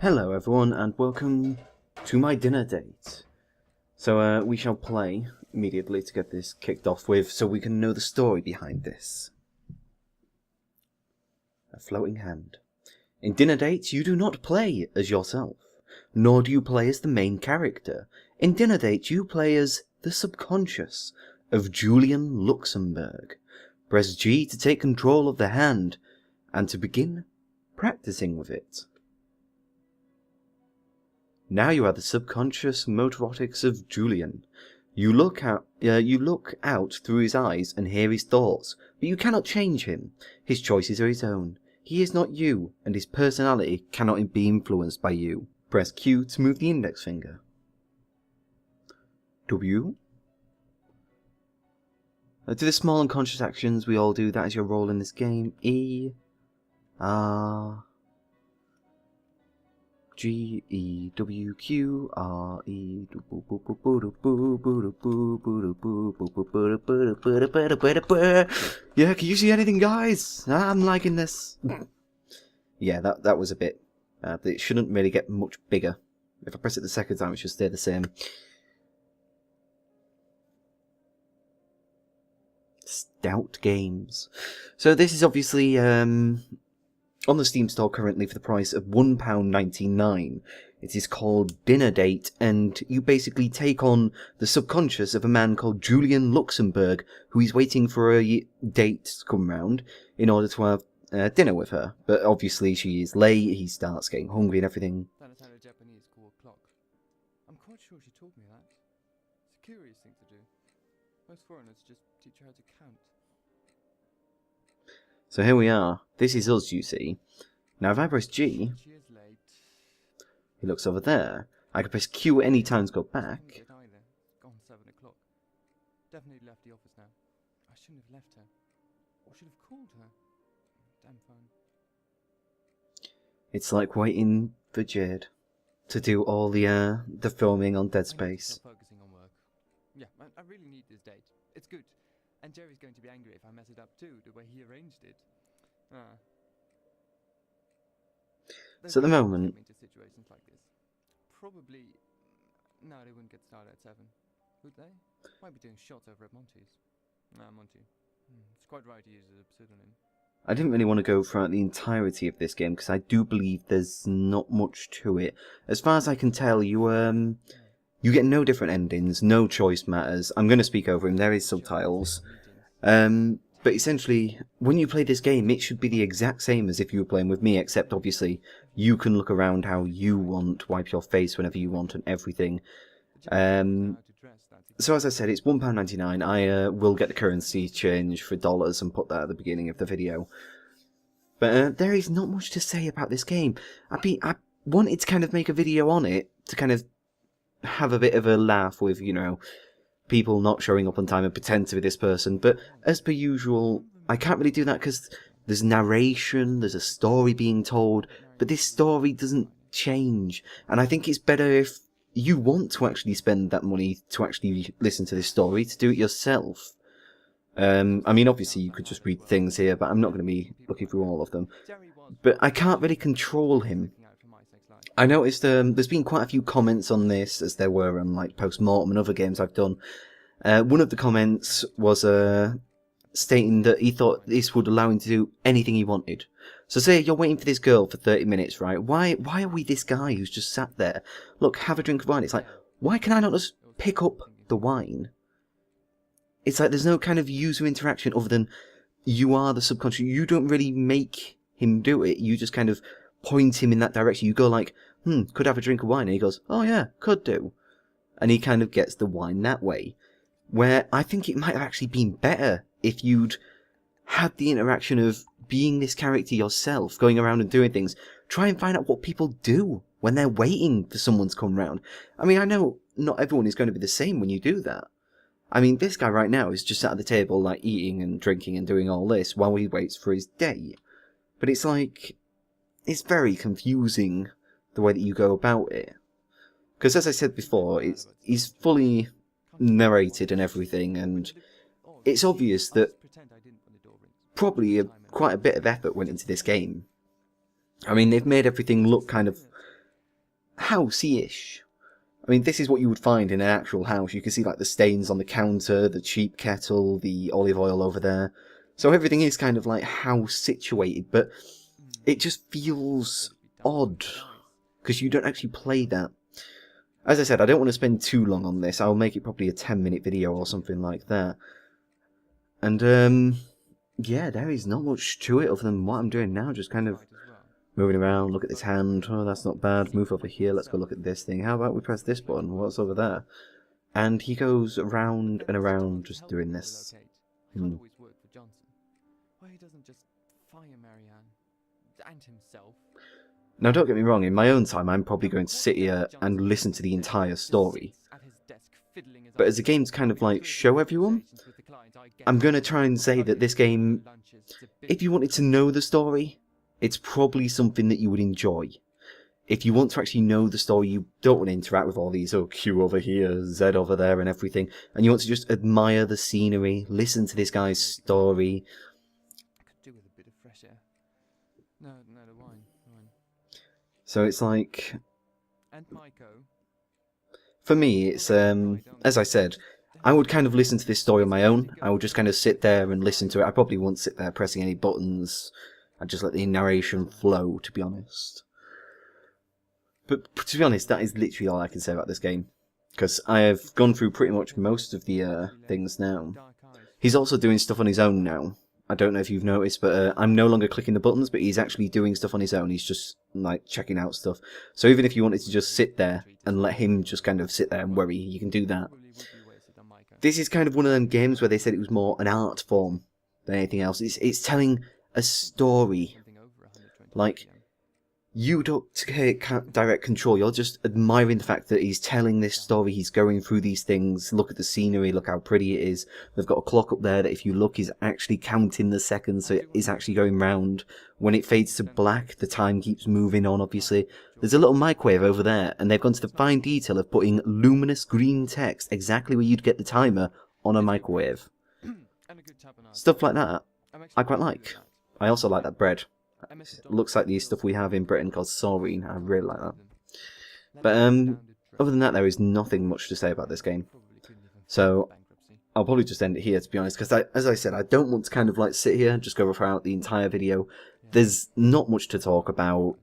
Hello everyone and welcome to my dinner date. So we shall play immediately to get this kicked off with so we can know the story behind this. A floating hand. In Dinner Date you do not play as yourself, nor do you play as the main character. In Dinner Date you play as the subconscious of Julian Luxembourg. Press G to take control of the hand and to begin practicing with it. Now you are the subconscious motorics of Julian. You look out through his eyes and hear his thoughts, but you cannot change him. His choices are his own. He is not you, and his personality cannot be influenced by you. Press Q to move the index finger. W. Do the small unconscious actions we all do. That is your role in this game. E. R. G E W Q R E. Yeah, can you see anything, guys? I'm liking this. Yeah, that was a bit. It shouldn't really get much bigger. If I press it the second time, it should stay the same. Stout Games. So this is obviously on the Steam store currently for the price of £1.99. It is called Dinner Date, and you basically take on the subconscious of a man called Julian Luxembourg, who is waiting for a date to come round in order to have dinner with her. But obviously she is late, he starts getting hungry and everything. That is how the Japanese call a clock. I'm quite sure she taught me that. It's a curious thing to do. Most foreigners just teach you how to count. So here we are. This is us, you see. Now if I press G, She is late. he looks over there. I can press Q any time to go back. It's gone 7 o'clock. Definitely left the office now. I shouldn't have left her. I should have called her. Damn phone. It's like waiting for Jade to do all the filming on Dead Space. Focusing on work. Yeah, I really need this date. It's good. And Jerry's going to be angry if I mess it up too, the way he arranged it. So at the moment, into situations like this. Probably, no, they wouldn't get started at 7, would they? Might be doing shots over at Monty's. Monty. It's quite right to use it as a pseudonym. I didn't really want to go throughout the entirety of this game because I do believe there's not much to it. As far as I can tell, you get no different endings, no choice matters. I'm going to speak over him, there is subtitles. But essentially, when you play this game, it should be the exact same as if you were playing with me, except obviously you can look around how you want, wipe your face whenever you want and everything. So as I said, it's £1.99. I will get the currency change for dollars and put that at the beginning of the video. But there is not much to say about this game. I wanted to kind of make a video on it, to kind of have a bit of a laugh with, you know, people not showing up on time and pretend to be this person, but as per usual, I can't really do that because there's narration, there's a story being told, but this story doesn't change, and I think it's better if you want to actually spend that money to actually listen to this story, to do it yourself. I mean, obviously you could just read things here, but I'm not going to be looking through all of them. But I can't really control him. I noticed there's been quite a few comments on this, as there were on like Post-Mortem and other games I've done. One of the comments was stating that he thought this would allow him to do anything he wanted. So say you're waiting for this girl for 30 minutes, right? Why are we this guy who's just sat there? Look, have a drink of wine. It's like, why can I not just pick up the wine? It's like there's no kind of user interaction other than you are the subconscious. You don't really make him do it. You just kind of point him in that direction. You go like, could have a drink of wine. And he goes, oh yeah, could do. And he kind of gets the wine that way. Where I think it might have actually been better if you'd had the interaction of being this character yourself, going around and doing things. Try and find out what people do when they're waiting for someone to come round. I mean, I know not everyone is going to be the same when you do that. I mean, this guy right now is just sat at the table, like, eating and drinking and doing all this while he waits for his day. But it's like, it's very confusing the way that you go about it. Because as I said before, he's fully narrated and everything, and it's obvious that probably quite a bit of effort went into this game. I mean, they've made everything look kind of housey-ish. I mean, this is what you would find in an actual house. You can see like the stains on the counter, the cheap kettle, the olive oil over there. So everything is kind of like house situated, but it just feels odd because you don't actually play that. As I said, I don't want to spend too long on this. I'll make it probably a 10-minute video or something like that. And yeah, there is not much to it other than what I'm doing now, just kind of moving around, look at this hand, oh that's not bad, move over here, let's go look at this thing, how about we press this button, what's over there? And he goes around and around just doing this. Now don't get me wrong, in my own time I'm probably going to sit here and listen to the entire story. But as the game's kind of like show everyone, I'm going to try and say that this game, if you wanted to know the story, it's probably something that you would enjoy. If you want to actually know the story, you don't want to interact with all these, oh, Q over here, Z over there and everything, and you want to just admire the scenery, listen to this guy's story. I could do with a bit of fresh air. No, the wine. So it's like, And Maiko. for me, it's, as I said, I would kind of listen to this story on my own. I would just kind of sit there and listen to it. I probably wouldn't sit there pressing any buttons. I'd just let the narration flow, to be honest. But to be honest, that is literally all I can say about this game. Because I have gone through pretty much most of the things now. He's also doing stuff on his own now. I don't know if you've noticed, but I'm no longer clicking the buttons, but he's actually doing stuff on his own. He's just, like, checking out stuff. So even if you wanted to just sit there and let him just kind of sit there and worry, you can do that. This is kind of one of them games where they said it was more an art form than anything else. It's telling a story. Like, you don't take direct control. You're just admiring the fact that he's telling this story. He's going through these things. Look at the scenery. Look how pretty it is. They've got a clock up there that if you look is actually counting the seconds. So it is actually going round. When it fades to black, the time keeps moving on, obviously. There's a little microwave over there. And they've gone to the fine detail of putting luminous green text exactly where you'd get the timer on a microwave. Stuff like that, I quite like. I also like that bread. It looks like the stuff we have in Britain called saurine. I really like that. But other than that, there is nothing much to say about this game. So I'll probably just end it here, to be honest, because as I said, I don't want to kind of like sit here and just go throughout the entire video. There's not much to talk about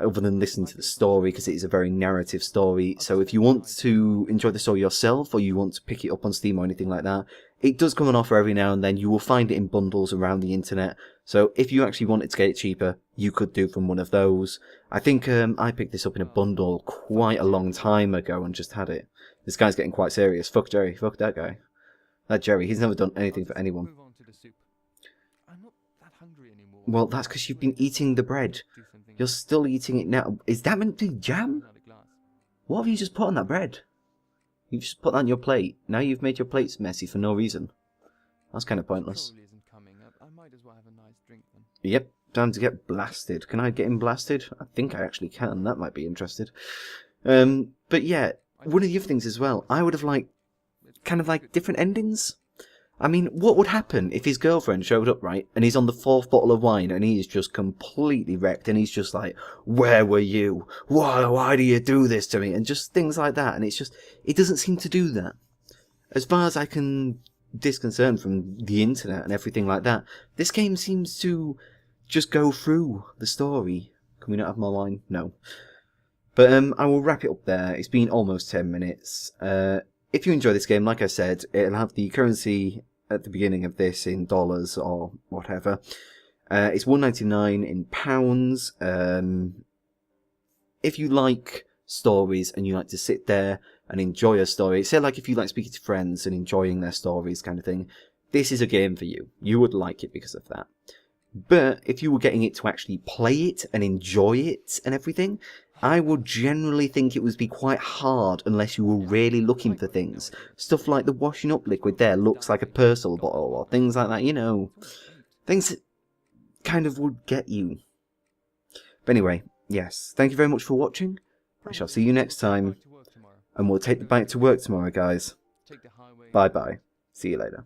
other than listen to the story, because it is a very narrative story. So if you want to enjoy the story yourself, or you want to pick it up on Steam or anything like that, it does come on offer every now and then. You will find it in bundles around the internet. So if you actually wanted to get it cheaper, you could do from one of those. I think I picked this up in a bundle quite a long time ago and just had it. This guy's getting quite serious. Fuck Jerry. Fuck that guy. That Jerry, he's never done anything for anyone. Well, that's because you've been eating the bread. You're still eating it now. Is that meant to be jam? What have you just put on that bread? You've just put that on your plate. Now you've made your plates messy for no reason. That's kind of pointless. Yep, time to get blasted. Can I get him blasted? I think I actually can. That might be interesting. But yeah, one of the other things as well, I would have liked kind of like different endings. I mean, what would happen if his girlfriend showed up, right, and he's on the 4th bottle of wine and he's just completely wrecked and he's just like, where were you? Why do you do this to me? And just things like that. And it's just, it doesn't seem to do that. As far as I can discern from the internet and everything like that, this game seems to just go through the story. Can we not have more wine? No. But I will wrap it up there. It's been almost 10 minutes. If you enjoy this game, like I said, it'll have the currency at the beginning of this in dollars or whatever. It's £1.99 in pounds. If you like stories and you like to sit there and enjoy a story, say like if you like speaking to friends and enjoying their stories kind of thing, this is a game for you. You would like it because of that. But if you were getting it to actually play it and enjoy it and everything, I would generally think it would be quite hard unless you were really looking for things. Stuff like the washing up liquid there looks like a Persil bottle or things like that, you know. Things that kind of would get you. But anyway, yes, thank you very much for watching. I shall see you next time. And we'll take the bike to work tomorrow, guys. Bye-bye. See you later.